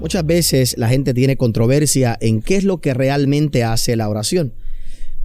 Muchas veces la gente tiene controversia en qué es lo que realmente hace la oración.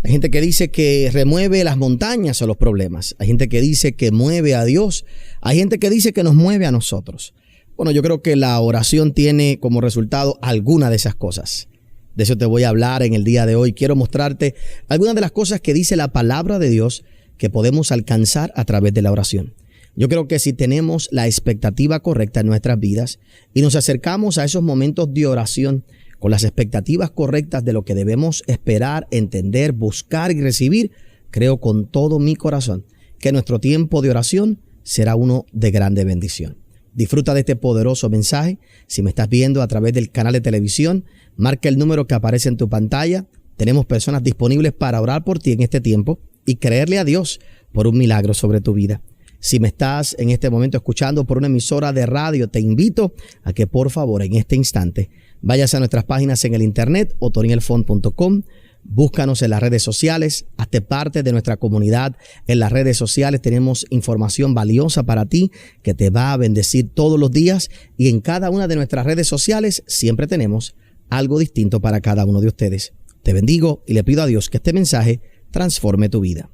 Hay gente que dice que remueve las montañas o los problemas. Hay gente que dice que mueve a Dios. Hay gente que dice que nos mueve a nosotros. Bueno, yo creo que la oración tiene como resultado alguna de esas cosas. De eso te voy a hablar en el día de hoy. Quiero mostrarte algunas de las cosas que dice la palabra de Dios que podemos alcanzar a través de la oración. Yo creo que si tenemos la expectativa correcta en nuestras vidas y nos acercamos a esos momentos de oración con las expectativas correctas de lo que debemos esperar, entender, buscar y recibir, creo con todo mi corazón que nuestro tiempo de oración será uno de grande bendición. Disfruta de este poderoso mensaje. Si me estás viendo a través del canal de televisión, marca el número que aparece en tu pantalla. Tenemos personas disponibles para orar por ti en este tiempo y creerle a Dios por un milagro sobre tu vida. Si me estás en este momento escuchando por una emisora de radio, te invito a que por favor en este instante vayas a nuestras páginas en el internet, otonielfon.com, búscanos en las redes sociales, hazte parte de nuestra comunidad en las redes sociales. Tenemos información valiosa para ti que te va a bendecir todos los días y en cada una de nuestras redes sociales siempre tenemos algo distinto para cada uno de ustedes. Te bendigo y le pido a Dios que este mensaje transforme tu vida.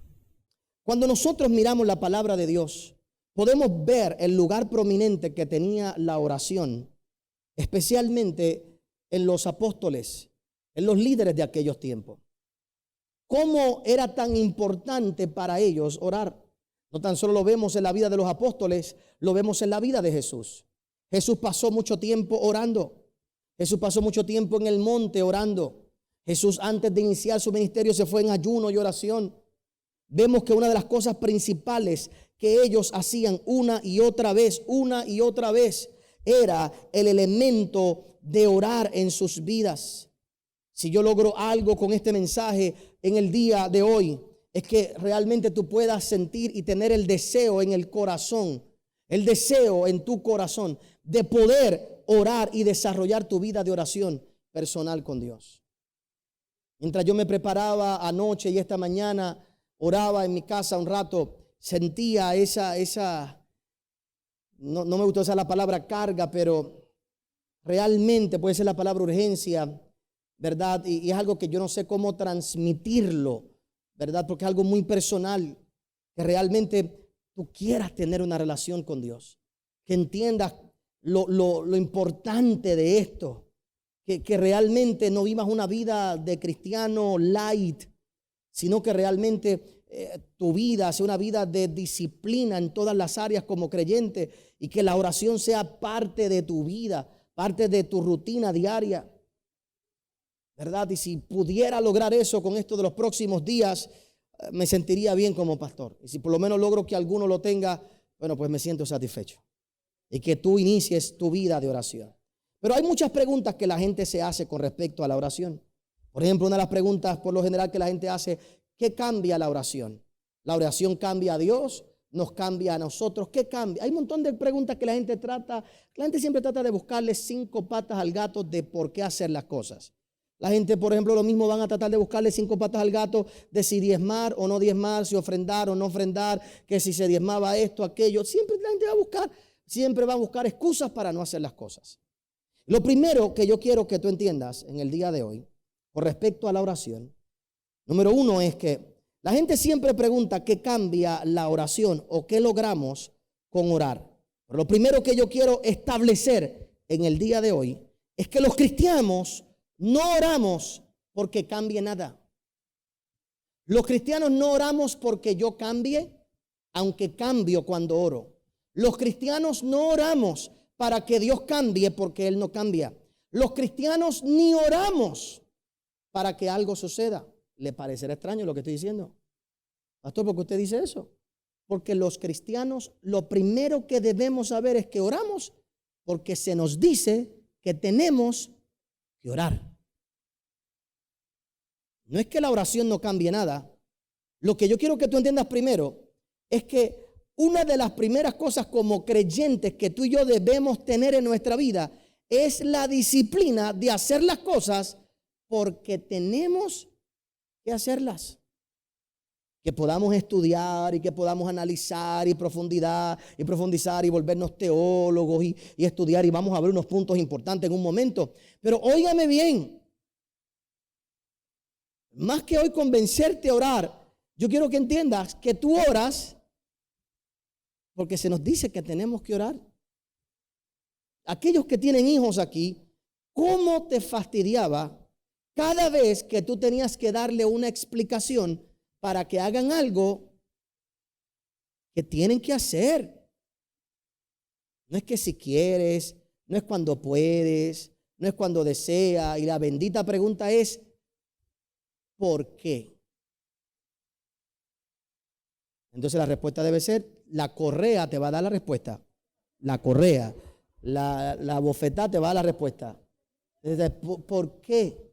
Cuando nosotros miramos la palabra de Dios, podemos ver el lugar prominente que tenía la oración, especialmente en los apóstoles, en los líderes de aquellos tiempos. ¿Cómo era tan importante para ellos orar? No tan solo lo vemos en la vida de los apóstoles, lo vemos en la vida de Jesús. Jesús pasó mucho tiempo orando. Jesús pasó mucho tiempo en el monte orando. Jesús antes de iniciar su ministerio se fue en ayuno y oración. Vemos que una de las cosas principales que ellos hacían una y otra vez, era el elemento de orar en sus vidas. Si yo logro algo con este mensaje en el día de hoy, es que realmente tú puedas sentir y tener el deseo en el corazón, el deseo en tu corazón de poder orar y desarrollar tu vida de oración personal con Dios. Mientras yo me preparaba anoche y esta mañana, oraba en mi casa un rato, sentía no me gustó usar la palabra carga, pero realmente puede ser la palabra urgencia, ¿verdad? Y es algo que yo no sé cómo transmitirlo, ¿verdad? Porque es algo muy personal, que realmente tú quieras tener una relación con Dios, que entiendas lo importante de esto, que realmente no vivas una vida de cristiano light, sino que realmente tu vida sea una vida de disciplina en todas las áreas como creyente y que la oración sea parte de tu vida, parte de tu rutina diaria, ¿verdad? Y si pudiera lograr eso con esto de los próximos días, me sentiría bien como pastor. Y si por lo menos logro que alguno lo tenga, bueno, pues me siento satisfecho. Y que tú inicies tu vida de oración. Pero hay muchas preguntas que la gente se hace con respecto a la oración. Por ejemplo, una de las preguntas por lo general que la gente hace, ¿qué cambia la oración? ¿La oración cambia a Dios? ¿Nos cambia a nosotros? ¿Qué cambia? Hay un montón de preguntas que la gente siempre trata de buscarle 5 patas al gato de por qué hacer las cosas. La gente, por ejemplo, lo mismo van a tratar de buscarle 5 patas al gato de si diezmar o no diezmar, si ofrendar o no ofrendar, que si se diezmaba esto, aquello. Siempre la gente siempre va a buscar excusas para no hacer las cosas. Lo primero que yo quiero que tú entiendas en el día de hoy, con respecto a la oración, número 1 es que la gente siempre pregunta qué cambia la oración o qué logramos con orar. Pero lo primero que yo quiero establecer en el día de hoy es que los cristianos no oramos porque cambie nada. Los cristianos no oramos porque yo cambie, aunque cambio cuando oro. Los cristianos no oramos para que Dios cambie porque Él no cambia. Los cristianos ni oramos para que algo suceda. ¿Le parecerá extraño lo que estoy diciendo? Pastor, ¿por qué usted dice eso? Porque los cristianos lo primero que debemos saber es que oramos porque se nos dice que tenemos que orar. No es que la oración no cambie nada. Lo que yo quiero que tú entiendas primero es que una de las primeras cosas como creyentes que tú y yo debemos tener en nuestra vida es la disciplina de hacer las cosas porque tenemos que hacerlas. que podamos estudiar y que podamos analizar y profundizar y volvernos teólogos y estudiar, y vamos a ver unos puntos importantes en un momento. Pero óigame bien, más que hoy convencerte a orar, yo quiero que entiendas que tú oras porque se nos dice que tenemos que orar. Aquellos que tienen hijos aquí, ¿cómo te fastidiaba cada vez que tú tenías que darle una explicación para que hagan algo que tienen que hacer? No es que si quieres, no es cuando puedes, no es cuando desea. Y la bendita pregunta es, ¿por qué? Entonces la respuesta debe ser, la correa te va a dar la respuesta. La correa, la bofetada te va a dar la respuesta. Entonces, ¿por qué?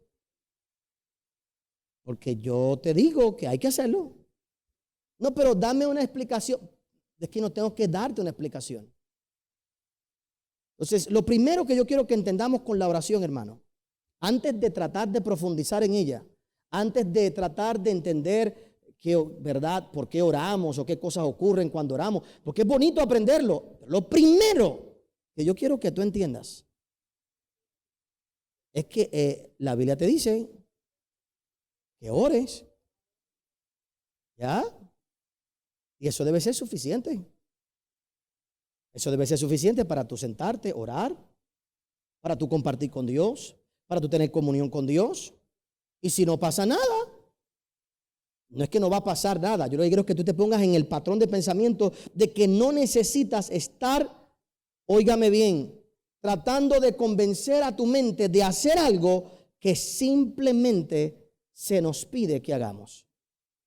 Porque yo te digo que hay que hacerlo. No, pero dame una explicación. Es que no tengo que darte una explicación. Entonces, lo primero que yo quiero que entendamos con la oración, hermano, antes de tratar de profundizar en ella, antes de tratar de entender que, ¿verdad?, por qué oramos o qué cosas ocurren cuando oramos, porque es bonito aprenderlo. Lo primero que yo quiero que tú entiendas es que la Biblia te dice que ores, ¿ya? Y eso debe ser suficiente. Eso debe ser suficiente para tú sentarte, orar, para tú compartir con Dios, para tú tener comunión con Dios. Y si no pasa nada, no es que no va a pasar nada. Yo lo que quiero es que tú te pongas en el patrón de pensamiento de que no necesitas estar, óigame bien, tratando de convencer a tu mente de hacer algo que simplemente se nos pide que hagamos.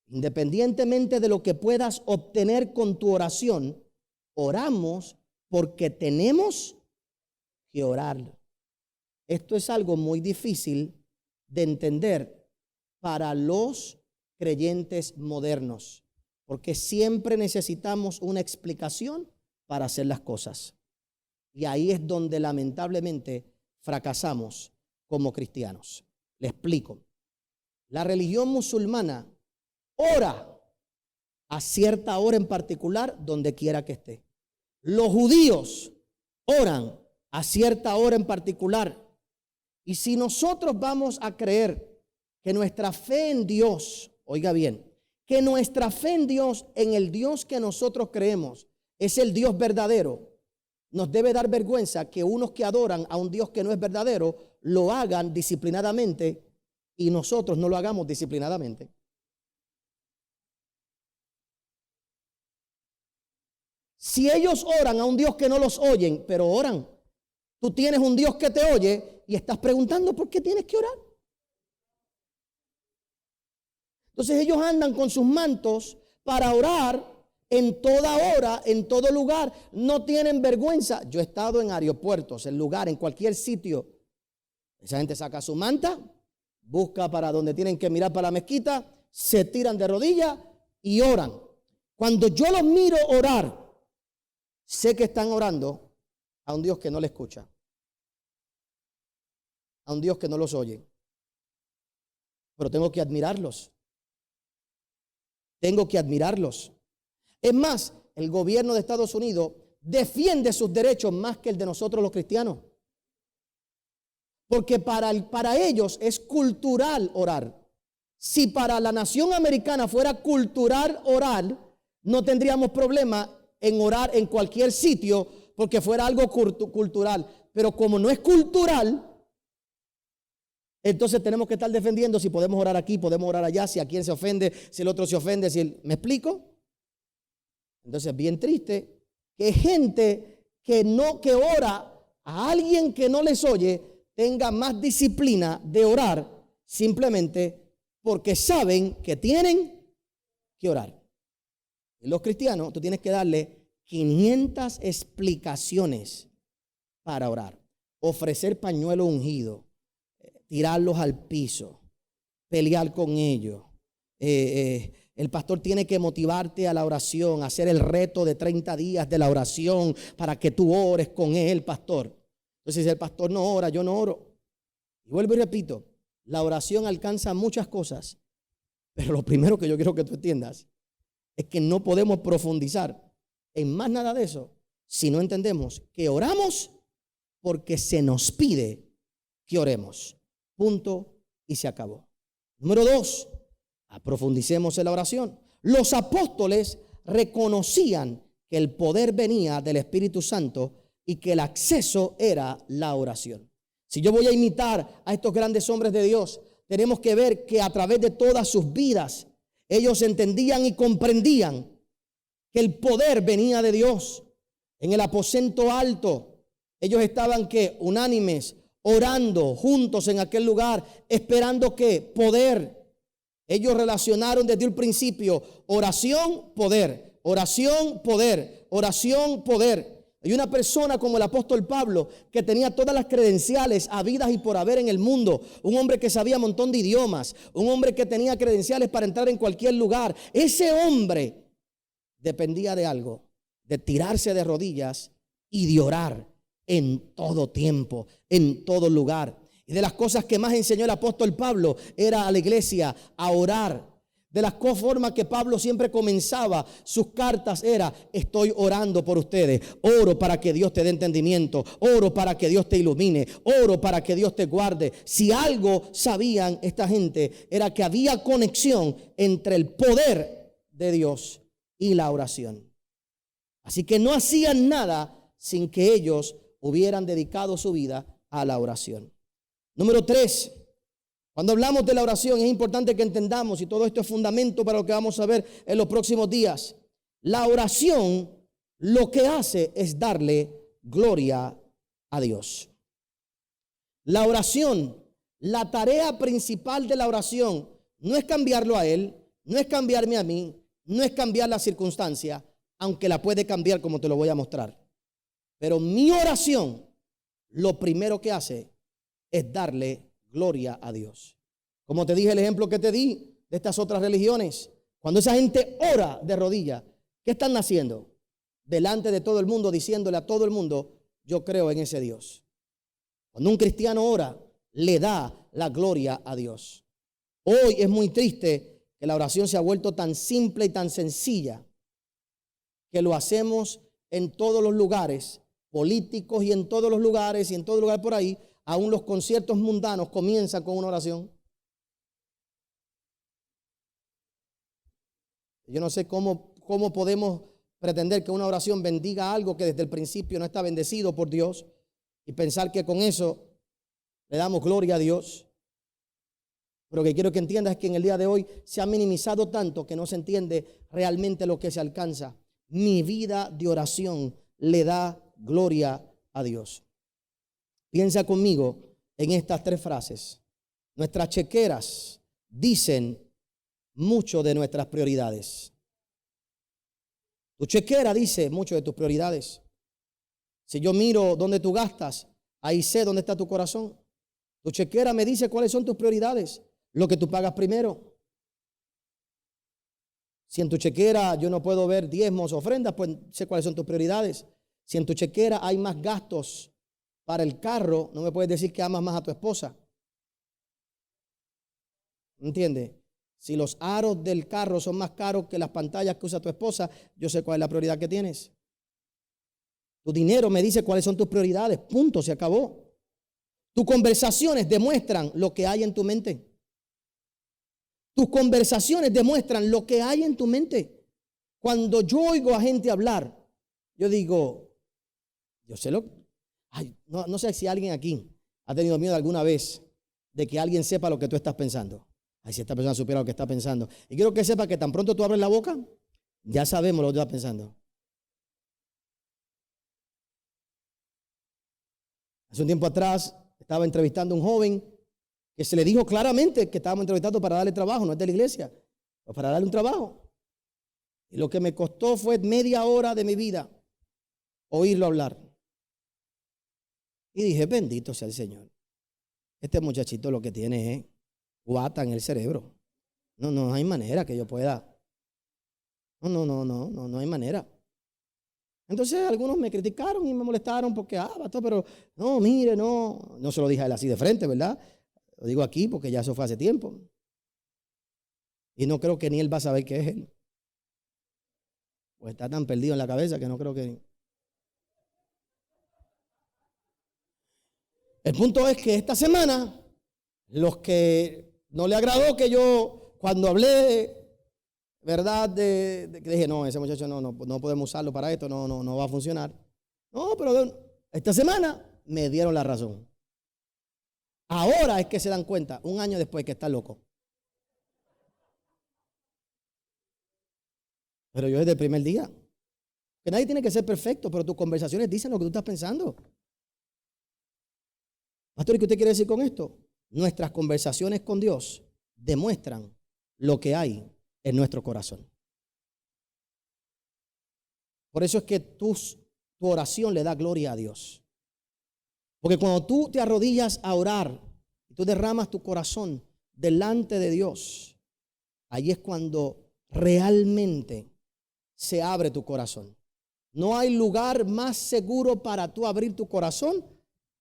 Independientemente de lo que puedas obtener con tu oración, oramos porque tenemos que orar. Esto es algo muy difícil de entender para los creyentes modernos, porque siempre necesitamos una explicación para hacer las cosas. Y ahí es donde lamentablemente fracasamos como cristianos. Le explico. La religión musulmana ora a cierta hora en particular donde quiera que esté. Los judíos oran a cierta hora en particular. Y si nosotros vamos a creer que nuestra fe en Dios, oiga bien, que nuestra fe en Dios, en el Dios que nosotros creemos, es el Dios verdadero, nos debe dar vergüenza que unos que adoran a un Dios que no es verdadero lo hagan disciplinadamente y nosotros no lo hagamos disciplinadamente. Si ellos oran a un Dios que no los oyen, pero oran, tú tienes un Dios que te oye y estás preguntando por qué tienes que orar. Entonces ellos andan con sus mantos para orar en toda hora, en todo lugar. No tienen vergüenza. Yo he estado en aeropuertos, en lugares, en cualquier sitio. Esa gente saca su manta, busca para donde tienen que mirar para la mezquita, se tiran de rodillas y oran. Cuando yo los miro orar, sé que están orando a un Dios que no le escucha, a un Dios que no los oye. Pero tengo que admirarlos. Tengo que admirarlos. Es más, el gobierno de Estados Unidos defiende sus derechos más que el de nosotros los cristianos. Porque para ellos es cultural orar. Si para la nación americana fuera cultural orar, no tendríamos problema en orar en cualquier sitio porque fuera algo cultural. Pero como no es cultural, entonces tenemos que estar defendiendo si podemos orar aquí, podemos orar allá, si a quién se ofende, si el otro se ofende, ¿me explico? Entonces es bien triste que gente que ora a alguien que no les oye tenga más disciplina de orar simplemente porque saben que tienen que orar. Y los cristianos, tú tienes que darle 500 explicaciones para orar. Ofrecer pañuelo ungido, tirarlos al piso, pelear con ellos. El pastor tiene que motivarte a la oración, hacer el reto de 30 días de la oración para que tú ores con él, pastor. Entonces, si el pastor no ora, yo no oro. Y vuelvo y repito, la oración alcanza muchas cosas, pero lo primero que yo quiero que tú entiendas es que no podemos profundizar en más nada de eso si no entendemos que oramos porque se nos pide que oremos. Punto y se acabó. Número 2, profundicemos en la oración. Los apóstoles reconocían que el poder venía del Espíritu Santo y que el acceso era la oración. Si yo voy a imitar a estos grandes hombres de Dios, tenemos que ver que a través de todas sus vidas, ellos entendían y comprendían que el poder venía de Dios. En el aposento alto, ellos estaban unánimes, orando juntos en aquel lugar, esperando que poder. Ellos relacionaron desde el principio oración, poder, oración, poder, oración, poder. Hay una persona como el apóstol Pablo que tenía todas las credenciales habidas y por haber en el mundo. Un hombre que sabía un montón de idiomas, un hombre que tenía credenciales para entrar en cualquier lugar. Ese hombre dependía de algo, de tirarse de rodillas y de orar en todo tiempo, en todo lugar. Y de las cosas que más enseñó el apóstol Pablo era a la iglesia a orar. De las formas que Pablo siempre comenzaba sus cartas era: estoy orando por ustedes, oro para que Dios te dé entendimiento, oro para que Dios te ilumine, oro para que Dios te guarde. Si algo sabían esta gente era que había conexión entre el poder de Dios y la oración. Así que no hacían nada sin que ellos hubieran dedicado su vida a la oración. Número 3. Cuando hablamos de la oración es importante que entendamos, y todo esto es fundamento para lo que vamos a ver en los próximos días. La oración lo que hace es darle gloria a Dios. La oración, la tarea principal de la oración no es cambiarlo a Él, no es cambiarme a mí, no es cambiar la circunstancia, aunque la puede cambiar como te lo voy a mostrar. Pero mi oración, lo primero que hace es darle gloria a Dios. Como te dije el ejemplo que te di de estas otras religiones, cuando esa gente ora de rodillas, ¿qué están haciendo? Delante de todo el mundo, diciéndole a todo el mundo: yo creo en ese Dios. Cuando un cristiano ora, le da la gloria a Dios. Hoy es muy triste que la oración se ha vuelto tan simple y tan sencilla que lo hacemos en todos los lugares políticos y en todos los lugares y en todo lugar por ahí. Aún los conciertos mundanos comienzan con una oración. Yo no sé cómo podemos pretender que una oración bendiga algo que desde el principio no está bendecido por Dios y pensar que con eso le damos gloria a Dios. Pero lo que quiero que entiendas es que en el día de hoy se ha minimizado tanto que no se entiende realmente lo que se alcanza. Mi vida de oración le da gloria a Dios. Piensa conmigo en estas 3 frases. Nuestras chequeras dicen mucho de nuestras prioridades. Tu chequera dice mucho de tus prioridades. Si yo miro dónde tú gastas, ahí sé dónde está tu corazón. Tu chequera me dice cuáles son tus prioridades, lo que tú pagas primero. Si en tu chequera yo no puedo ver diezmos, ofrendas, pues sé cuáles son tus prioridades. Si en tu chequera hay más gastos para el carro, no me puedes decir que amas más a tu esposa. ¿Entiendes? Si los aros del carro son más caros que las pantallas que usa tu esposa, yo sé cuál es la prioridad que tienes. Tu dinero me dice cuáles son tus prioridades. Punto, se acabó. Tus conversaciones demuestran lo que hay en tu mente. Tus conversaciones demuestran lo que hay en tu mente. Cuando yo oigo a gente hablar, yo digo, yo sé lo que... No sé si alguien aquí ha tenido miedo alguna vez de que alguien sepa lo que tú estás pensando. Si esta persona supiera lo que está pensando. Y quiero que sepa que tan pronto tú abres la boca, ya sabemos lo que tú estás pensando. Hace un tiempo atrás estaba entrevistando a un joven que se le dijo claramente que estábamos entrevistando para darle trabajo, no es de la iglesia, pero para darle un trabajo. Y lo que me costó fue media hora de mi vida oírlo hablar. Y dije, bendito sea el Señor. Este muchachito lo que tiene es guata en el cerebro. No hay manera que yo pueda. No hay manera. Entonces algunos me criticaron y me molestaron porque, pero no, mire, no se lo dije a él así de frente, ¿verdad? Lo digo aquí porque ya eso fue hace tiempo. Y no creo que ni él va a saber qué es él. Pues está tan perdido en la cabeza que no creo que... El punto es que esta semana, los que no le agradó que yo, cuando hablé, ¿verdad? Que dije, no, ese muchacho no podemos usarlo para esto, no va a funcionar. No, pero esta semana me dieron la razón. Ahora es que se dan cuenta, un año después, que está loco. Pero yo desde el primer día, que nadie tiene que ser perfecto, pero tus conversaciones dicen lo que tú estás pensando. Pastor, ¿y qué usted quiere decir con esto? Nuestras conversaciones con Dios demuestran lo que hay en nuestro corazón. Por eso es que tu oración le da gloria a Dios. Porque cuando tú te arrodillas a orar y tú derramas tu corazón delante de Dios, ahí es cuando realmente se abre tu corazón. No hay lugar más seguro para tú abrir tu corazón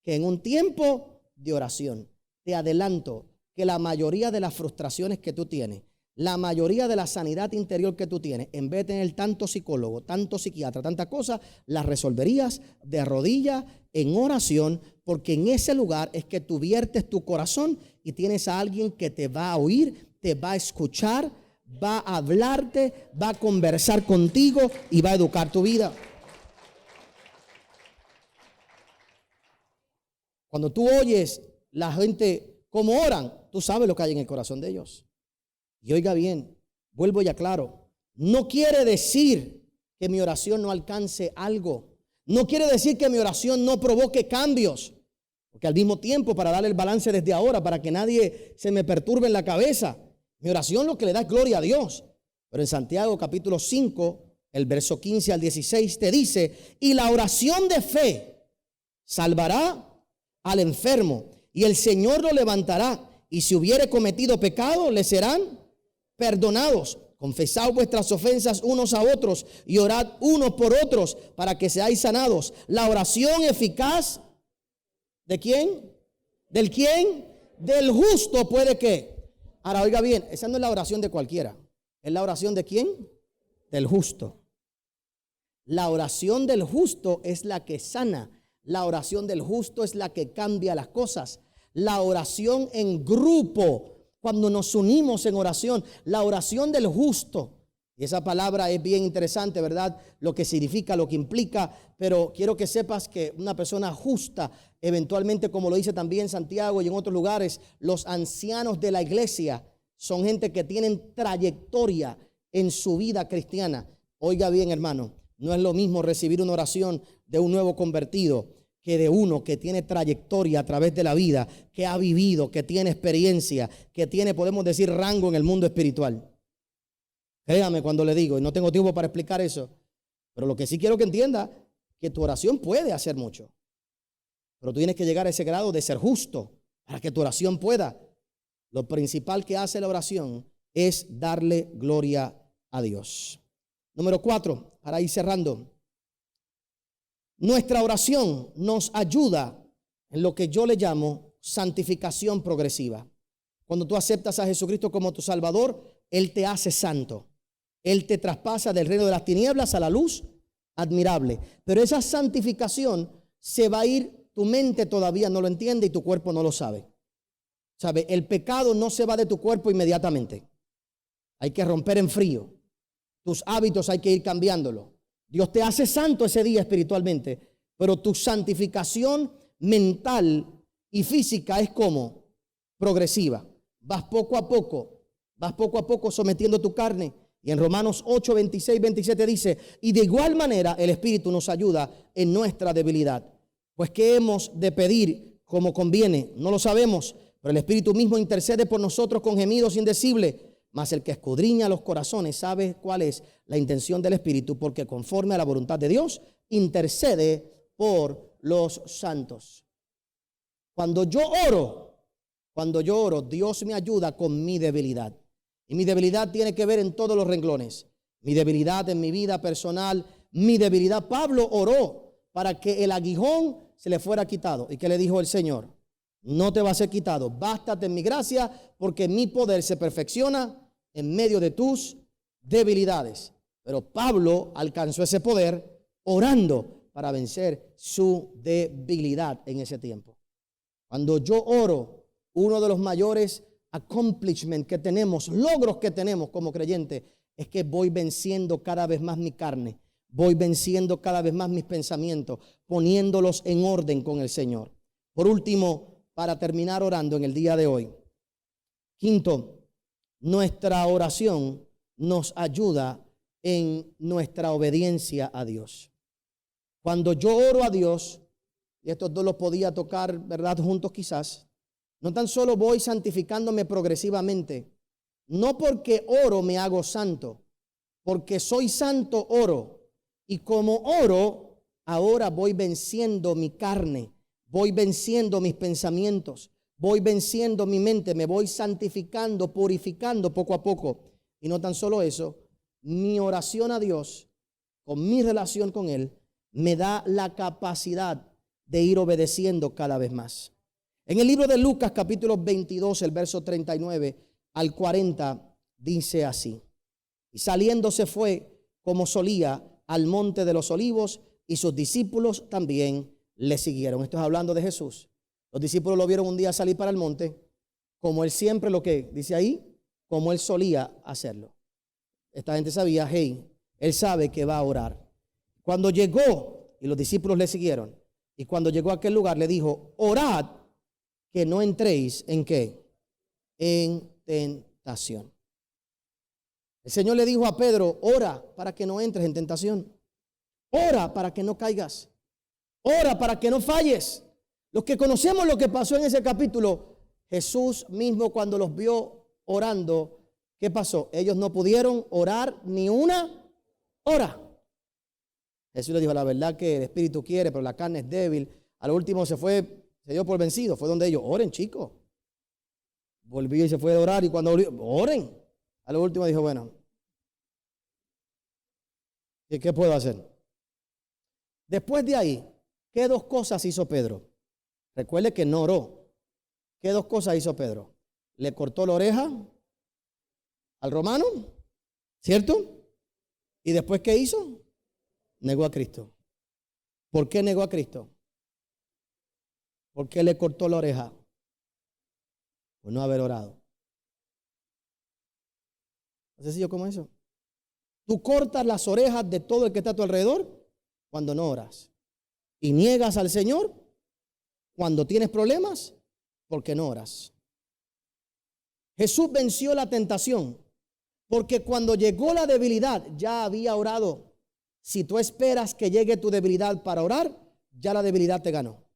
que en un tiempo de oración. Te adelanto que la mayoría de las frustraciones que tú tienes, la mayoría de la sanidad interior que tú tienes, en vez de tener tanto psicólogo, tanto psiquiatra, tantas cosas, las resolverías de rodillas en oración, porque en ese lugar es que tú viertes tu corazón y tienes a alguien que te va a oír, te va a escuchar, va a hablarte, va a conversar contigo y va a educar tu vida. Cuando tú oyes la gente cómo oran, tú sabes lo que hay en el corazón de ellos. Y oiga bien, vuelvo y aclaro, no quiere decir que mi oración no alcance algo. No quiere decir que mi oración no provoque cambios. Porque al mismo tiempo, para darle el balance desde ahora, para que nadie se me perturbe en la cabeza, mi oración lo que le da es gloria a Dios. Pero en Santiago capítulo 5, el verso 15 al 16 te dice, y la oración de fe salvará al enfermo, y el Señor lo levantará, y si hubiere cometido pecado, le serán perdonados. Confesad vuestras ofensas unos a otros, y orad unos por otros, para que seáis sanados. La oración eficaz, ¿de quién? ¿Del quién? Del justo puede que. Ahora oiga bien, esa no es la oración de cualquiera. ¿Es la oración de quién? Del justo. La oración del justo es la que sana. La oración del justo es la que cambia las cosas. La oración en grupo, cuando nos unimos en oración, la oración del justo. Y esa palabra es bien interesante, ¿verdad? Lo que significa, lo que implica, pero quiero que sepas que una persona justa, eventualmente, como lo dice también Santiago y en otros lugares, los ancianos de la iglesia son gente que tienen trayectoria en su vida cristiana. Oiga bien, hermano, no es lo mismo recibir una oración de un nuevo convertido que de uno que tiene trayectoria a través de la vida, que ha vivido, que tiene experiencia, que tiene, podemos decir, rango en el mundo espiritual. Créame cuando le digo, y no tengo tiempo para explicar eso, pero lo que sí quiero que entienda, que tu oración puede hacer mucho, pero tú tienes que llegar a ese grado de ser justo para que tu oración pueda. Lo principal que hace la oración es darle gloria a Dios. Número 4, para ir cerrando. Nuestra oración nos ayuda en lo que yo le llamo santificación progresiva. Cuando tú aceptas a Jesucristo como tu Salvador, Él te hace santo. Él te traspasa del reino de las tinieblas a la luz admirable. Pero esa santificación se va a ir, tu mente todavía no lo entiende y tu cuerpo no lo sabe. ¿Sabe? El pecado no se va de tu cuerpo inmediatamente. Hay que romper en frío. Tus hábitos hay que ir cambiándolo. Dios te hace santo ese día espiritualmente, pero tu santificación mental y física es como progresiva. Vas poco a poco sometiendo tu carne. Y en Romanos 8, 26, 27 dice, y de igual manera el Espíritu nos ayuda en nuestra debilidad. Pues ¿qué hemos de pedir como conviene? No lo sabemos, pero el Espíritu mismo intercede por nosotros con gemidos indecibles. Mas el que escudriña los corazones sabe cuál es la intención del Espíritu, porque conforme a la voluntad de Dios, intercede por los santos. Cuando yo oro, Dios me ayuda con mi debilidad. Y mi debilidad tiene que ver en todos los renglones. Mi debilidad en mi vida personal, mi debilidad. Pablo oró para que el aguijón se le fuera quitado. ¿Y qué le dijo el Señor? No te va a ser quitado. Bástate en mi gracia, porque mi poder se perfecciona en medio de tus debilidades. Pero Pablo alcanzó ese poder orando para vencer su debilidad en ese tiempo. Cuando yo oro, uno de los mayores accomplishments que tenemos, logros que tenemos como creyentes, es que voy venciendo cada vez más mi carne, voy venciendo cada vez más mis pensamientos, poniéndolos en orden con el Señor. Por último, para terminar orando en el día de hoy, quinto, nuestra oración nos ayuda en nuestra obediencia a Dios. Cuando yo oro a Dios, y estos dos los podía tocar, ¿verdad?, juntos quizás, no tan solo voy santificándome progresivamente, no porque oro me hago santo, porque soy santo oro, y como oro, ahora voy venciendo mi carne, voy venciendo mis pensamientos, voy venciendo mi mente, me voy santificando, purificando poco a poco. Y no tan solo eso, mi oración a Dios, con mi relación con Él, me da la capacidad de ir obedeciendo cada vez más. En el libro de Lucas, capítulo 22, el verso 39 al 40, dice así: y saliendo se fue, como solía, al monte de los olivos, y sus discípulos también le siguieron. Esto es hablando de Jesús. Los discípulos lo vieron un día salir para el monte, como él siempre, lo que dice ahí, como él solía hacerlo. Esta gente sabía, hey, él sabe que va a orar. Cuando llegó, y los discípulos le siguieron, y cuando llegó a aquel lugar le dijo: orad que no entréis en ¿qué? En tentación. El Señor le dijo a Pedro: ora para que no entres en tentación. Ora para que no caigas. Ora para que no falles. Los que conocemos lo que pasó en ese capítulo, Jesús mismo cuando los vio orando, ¿qué pasó? Ellos no pudieron orar ni una hora. Jesús le dijo: la verdad que el espíritu quiere, pero la carne es débil. Al último se dio por vencido. Fue donde ellos: oren, chicos. Volvió y se fue a orar, y cuando volvió: oren. A lo último dijo: bueno, ¿y qué puedo hacer? Después de ahí, ¿qué dos cosas hizo Pedro? Recuerde que no oró. ¿Qué dos cosas hizo Pedro? Le cortó la oreja al romano, ¿cierto? Y después, ¿qué hizo? Negó a Cristo. ¿Por qué negó a Cristo? ¿Por qué le cortó la oreja? Por no haber orado. ¿Es sencillo como eso? Tú cortas las orejas de todo el que está a tu alrededor cuando no oras. Y niegas al Señor cuando tienes problemas porque no oras. Jesús venció la tentación porque cuando llegó la debilidad ya había orado. Si tú esperas que llegue tu debilidad para orar, ya la debilidad te ganó.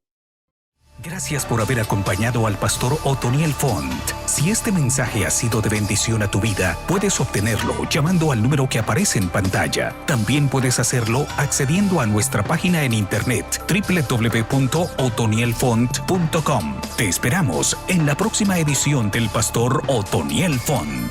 Gracias por haber acompañado al pastor Otoniel Font. Si este mensaje ha sido de bendición a tu vida, puedes obtenerlo llamando al número que aparece en pantalla. También puedes hacerlo accediendo a nuestra página en internet www.otonielfont.com. Te esperamos en la próxima edición del pastor Otoniel Font.